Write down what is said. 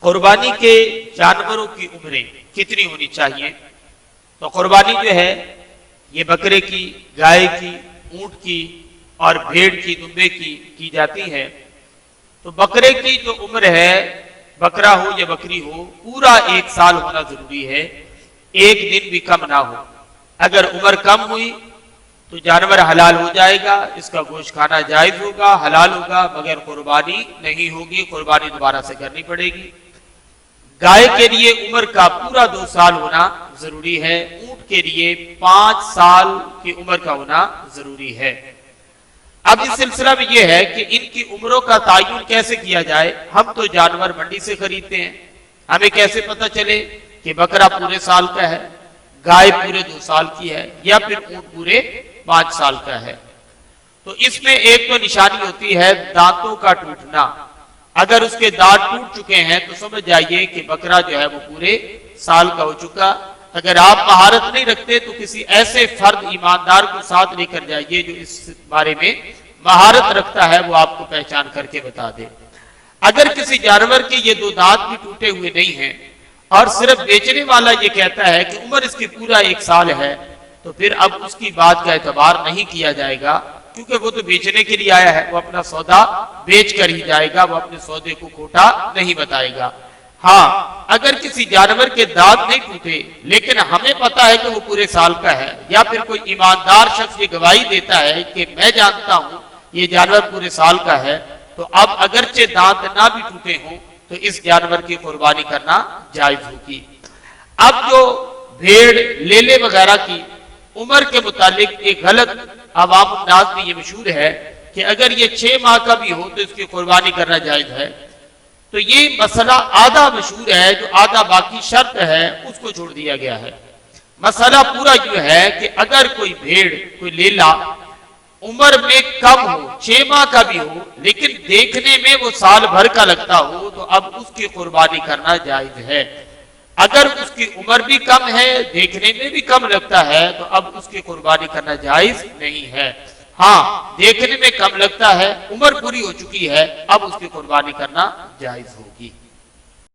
कुर्बानी के जानवरों की उम्रें कितनी होनी चाहिए? तो कुर्बानी जो है ये बकरे की, गाय की, ऊंट की और भेड़ की, दुम्बे की जाती है। तो बकरे की जो उम्र है, बकरा हो या बकरी हो, पूरा 1 साल होना जरूरी है, एक दिन भी कम ना हो। अगर उम्र कम हुई तो जानवर हलाल हो जाएगा, इसका गोश्त खाना जायज होगा, हलाल होगा, मगर कुर्बानी नहीं होगी, कुर्बानी दोबारा से करनी पड़ेगी। गाय के लिए उम्र का पूरा 2 साल होना जरूरी है, ऊंट के लिए 5 साल की उम्र का होना जरूरी है। अब इस सिलसिला में यह है कि इनकी उम्रों का तायुन कैसे किया जाए। हम तो जानवर मंडी से खरीदते हैं, हमें कैसे पता चले कि बकरा पूरे साल का है, गाय पूरे 2 साल की है या फिर ऊंट पूरे 5 साल का है? तो इसमें एक तो निशानी होती है दांतों का टूटना। अगर उसके दांत टूट चुके हैं तो समझ जाइए कि बकरा जो है वो पूरे साल का हो चुका। अगर आप महारत नहीं रखते तो किसी ऐसे फर्द ईमानदार को साथ लेकर जाइए जो इस बारे में महारत रखता है, वो आपको पहचान करके बता दे। अगर किसी जानवर के ये 2 दांत भी टूटे हुए नहीं हैं और सिर्फ बेचने वाला ये कहता है कि उम्र इसकी पूरा 1 साल है, तो फिर अब उसकी बात का एतबार नहीं किया जाएगा, क्योंकि वो तो बेचने के लिए आया है, वो अपना सौदा बेच कर ही जाएगा, वो अपने सौदे को खोटा नहीं बताएगा। हाँ, अगर किसी जानवर के दांत नहीं टूटे लेकिन हमें पता है कि वो पूरे साल का है, या फिर कोई ईमानदार शख्स ये गवाही देता है कि मैं जानता हूं ये जानवर पूरे साल का है, तो अब अगरचे दांत ना भी टूटे हों तो इस जानवर की कुर्बानी करना जायज होगी। अब जो भेड़, लेले वगैरह की उम्र के मुतालिक एक गलत अवाम नाज में ये मशहूर है कि अगर ये 6 माह का भी हो तो इसकी कुर्बानी करना जायज है। तो ये मसला आधा मशहूर है, जो आधा बाकी शर्त है उसको छोड़ दिया गया है। मसला पूरा यूं है कि अगर कोई भेड़, कोई लेला उम्र में कम हो, 6 माह का भी हो, लेकिन देखने में वो साल भर का लगता हो, तो अब उसकी कुर्बानी करना जायज है। अगर उसकी उम्र भी कम है, देखने में भी कम लगता है, तो अब उसकी कुर्बानी करना जायज नहीं है। हाँ, देखने में कम लगता है, उम्र पूरी हो चुकी है, अब उसकी कुर्बानी करना जायज होगी।